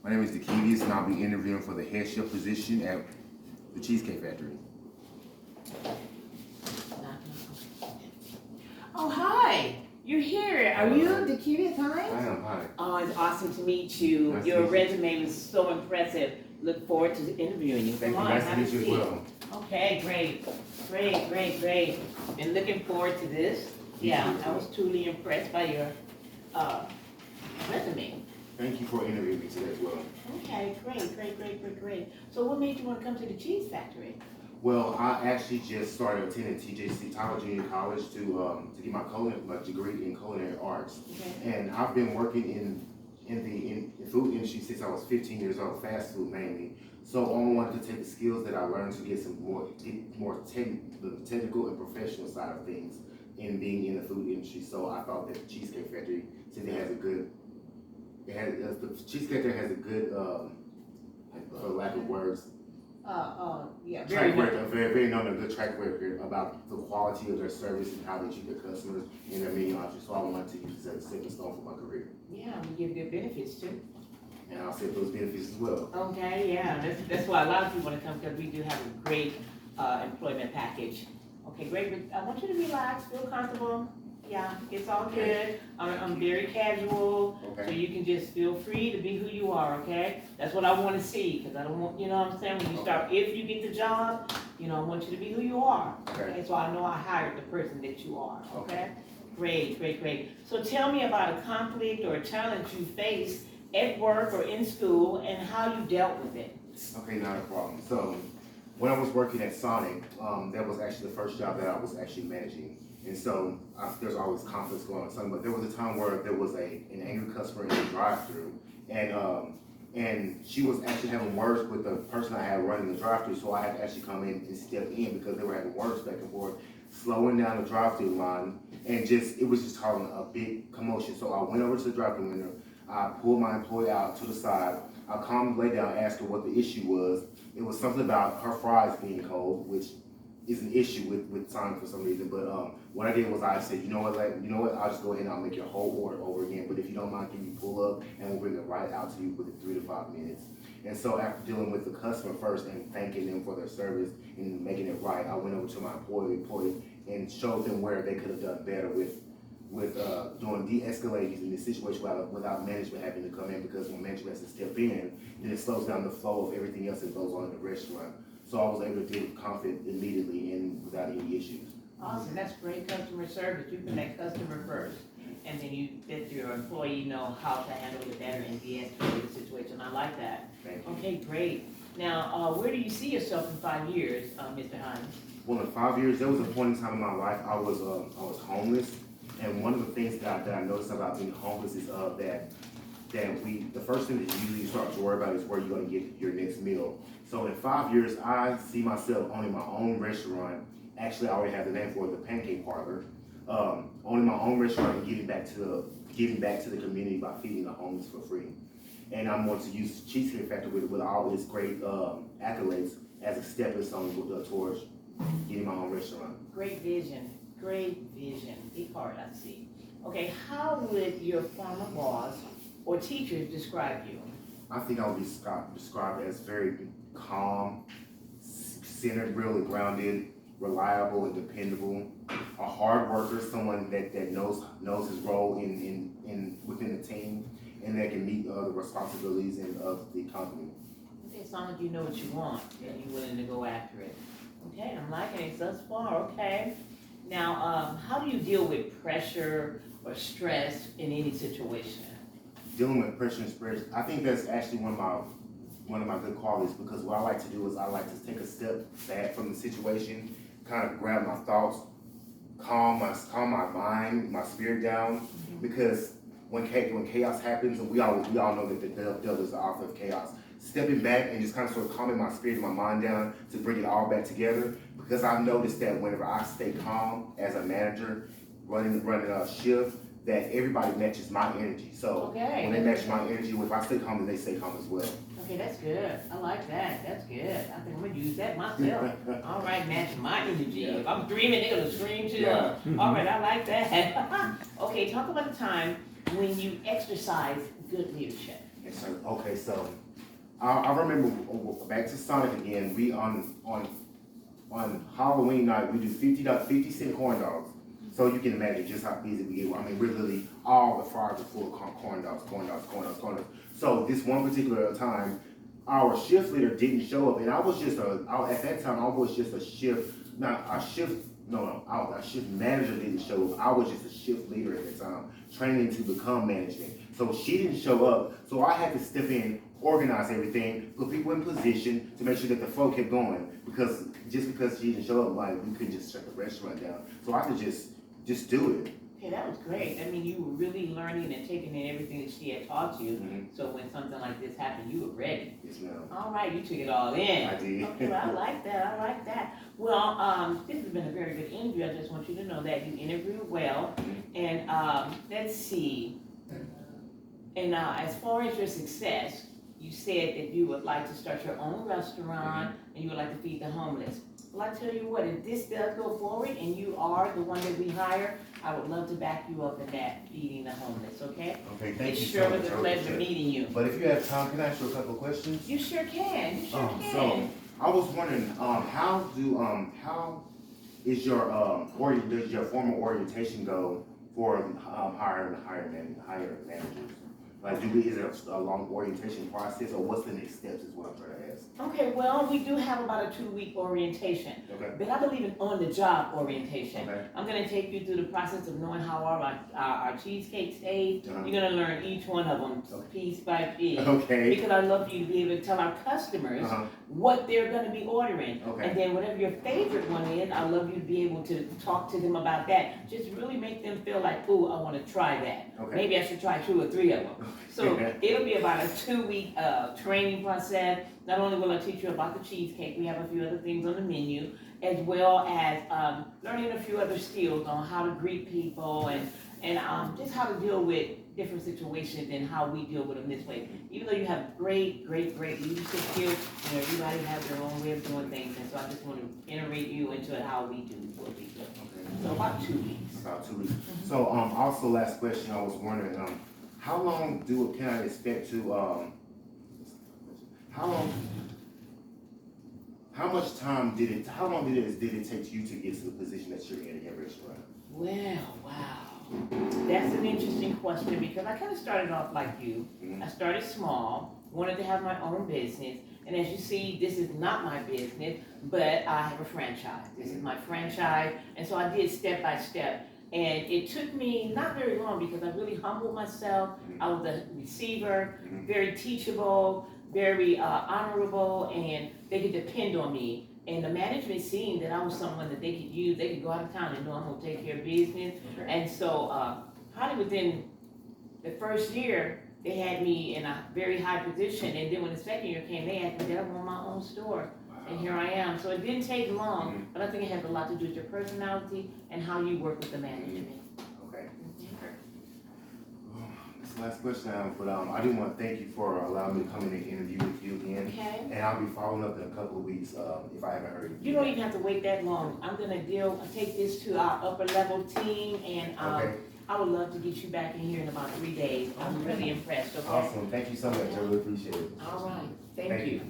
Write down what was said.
My name is DeKevius, and I'll be interviewing for the head chef position at the Cheesecake Factory. Oh, hi. You're here. Are you DeKevius I Hines? am, hi. Oh, it's awesome to meet you. Nice to Your meet you. resume was so impressive. Look forward to interviewing you. Thank Come you, on, nice to have a meet you as seat. well. Okay, great. Been looking forward to this. Me Yeah, too. I was truly impressed by your resume. Thank you for interviewing me today as well. Okay, great. So what made you want to come to the Cheese Factory? Well, I actually just started attending TJC Tyler Junior College to get my degree in culinary arts. Okay. And I've been working in the food industry since I was 15 years old, fast food mainly. So I wanted to take the skills that I learned to get some more the technical and professional side of things in being in the food industry. So I thought that the Cheesecake Factory, since it has a good, the Cheesecake Factory has a good, for lack of words, Yeah, track very record, very known, a good track record about the quality of their service and how they treat their customers in their menu options. So I wanted to use this as a stepping stone for my career. Yeah, we give good benefits too. And I'll set those benefits as well. Okay, yeah, that's why a lot of people want to come, because we do have a great employment package. Okay, great, but I want you to relax, feel comfortable. Yeah, it's all good. I'm very casual, so Okay. you can just feel free to be who you are, okay? That's what I want to see, because I don't want, you know what I'm saying, when you start, if you get the job, you know, I want you to be who you are. Okay. So I know I hired the person that you are, okay? Great. So tell me about a conflict or a challenge you faced at work or in school and how you dealt with it. Okay, not a problem. So when I was working at Sonic, that was actually the first job that I was actually managing. And so there's always conflicts going on. But there was a time where there was an angry customer in the drive-thru, and she was actually having words with the person I had running the drive-thru. So I had to actually come in and step in because they were having words back and forth, slowing down the drive-thru line, and it was just causing a big commotion. So I went over to the drive-thru window. I pulled my employee out to the side. I calmly lay down, asked her what the issue was. It was something about her fries being cold, which is an issue with Sonic for some reason. But what I did was I said, you know what, I'll just go ahead and I'll make your whole order over again. But if you don't mind, can you pull up and we'll bring it right out to you within 3 to 5 minutes. And so after dealing with the customer first and thanking them for their service and making it right, I went over to my employee and showed them where they could have done better with doing de-escalating in the situation without management having to come in, because when management has to step in, then it slows down the flow of everything else that goes on in the restaurant. So I was able to deal with conflict immediately and without any issues. Awesome, that's great customer service. You put that customer first, and then you let your employee know how to handle it better and de-escalate the situation. I like that. Thank you. Okay, great. Now, where do you see yourself in 5 years, Mr. Hines? Well, in 5 years, there was a point in time in my life I was homeless, and one of the things that I noticed about being homeless is that the first thing that you usually start to worry about is where you're going to get your next meal. So in 5 years, I see myself owning my own restaurant. Actually, I already have the name for it, the Pancake Parlor. Owning my own restaurant and giving back to the community by feeding the homeless for free. And I'm going to use Cheesecake Factory with all its great accolades as a stepping stone towards getting my own restaurant. Great vision. Big heart, I see. Okay, how would your former boss or teachers describe you? I think I would be described as very calm, centered, really grounded, reliable, and dependable. A hard worker, someone that knows his role in within the team, and that can meet the responsibilities of the company. Okay, it sounds like you know what you want and you're willing to go after it. Okay, I'm liking it thus far. Okay. Now, how do you deal with pressure or stress in any situation? Dealing with pressure and stress, I think that's actually one of my good qualities, because what I like to do is I like to take a step back from the situation, kind of grab my thoughts, calm my mind, my spirit down, because when chaos happens, and we all know that the devil is the author of chaos. Stepping back and just kind of sort of calming my spirit and my mind down to bring it all back together, because I've noticed that whenever I stay calm as a manager running a shift, that everybody matches my energy. So when they match my energy, if I stay calm, then they stay calm as well. Okay, that's good. I like that. That's good. I think I'm gonna use that myself. All right, match my energy. Yeah. If I'm screaming, they're gonna scream too. Yeah. All right, I like that. Okay, talk about the time when you exercise good leadership. Yes, sir. Okay, so I remember back to Sonic again. We on Halloween night we do 50 cent corn dogs. So you can imagine just how busy we get. I mean, we're literally all the fryers are full of corn dogs, corn dogs, corn dogs, corn dogs. So this one particular time, our shift leader didn't show up, and I was just at that time I was just a shift, not a shift. No, our shift manager didn't show up. I was just a shift leader at the time, training to become management. So she didn't show up, so I had to step in, organize everything, put people in position to make sure that the flow kept going. Because just because she didn't show up, like we couldn't just shut the restaurant down. So I could just do it. Okay, that was great. I mean, you were really learning and taking in everything that she had taught you. Mm-hmm. So when something like this happened, you were ready. Yes, ma'am. All right, you took it all in. I did. Okay, well, I like that. I like that. Well, this has been a very good interview. I just want you to know that you interviewed well. And let's see. And as far as your success, you said that you would like to start your own restaurant and you would like to feed the homeless. Well, I tell you what, if this does go forward and you are the one that we hire, I would love to back you up in that, feeding the homeless, okay? Okay, thank It you sure so much. was a pleasure meeting you. But if you have time, can I ask you a couple of questions? You sure can, you sure So can. I was wondering, how is does your formal orientation go for hiring managers? Like, is it a long orientation process, or what's the next steps? Is what I'm trying to ask. Okay, well, we do have about a 2-week orientation, Okay. but I believe in on-the-job orientation. Okay. I'm gonna take you through the process of knowing how our cheesecake stays. Uh-huh. You're gonna learn each one of them piece by piece. Okay. Because I love you to be able to tell our customers Uh-huh. what they're gonna be ordering. Okay. And then whatever your favorite one is, I love you to be able to talk to them about that. Just really make them feel like, ooh, I wanna try that. Okay. Maybe I should try 2 or 3 of them. So it'll be about a 2-week training process. Not only will I teach you about the cheesecake, we have a few other things on the menu, as well as learning a few other skills on how to greet people and just how to deal with different situations and how we deal with them this way. Even though you have great leadership skills, everybody has their own way of doing things, and so I just want to integrate you into how we do what we do. Okay. So about 2 weeks. About 2 weeks. So also last question, I was wondering, how long can I expect to how long did it take you to get to the position that you're in at restaurant? Well, wow. That's an interesting question because I kind of started off like you. Mhm. I started small, wanted to have my own business, and as you see, this is not my business, but I have a franchise. This is my franchise, and so I did step by step. And it took me not very long because I really humbled myself. I was a receiver, very teachable, very honorable, and they could depend on me. And the management seen that I was someone that they could use. They could go out of town and know I'm gonna take care of business. Okay. And so probably within the first year, they had me in a very high position. And then when the second year came, they asked me, did I want my own store? And here I am. So it didn't take long, but I think it has a lot to do with your personality and how you work with the management. Okay. Okay. That's the last question, but I do want to thank you for allowing me to come in and interview with you again. Okay. And I'll be following up in a couple of weeks if I haven't heard. You don't even have to wait that long. I'm gonna take this to our upper level team, and Okay. I would love to get you back in here in about 3 days. I'm really impressed. Okay. Awesome. Thank you so much. I really appreciate it. All right. Thank you.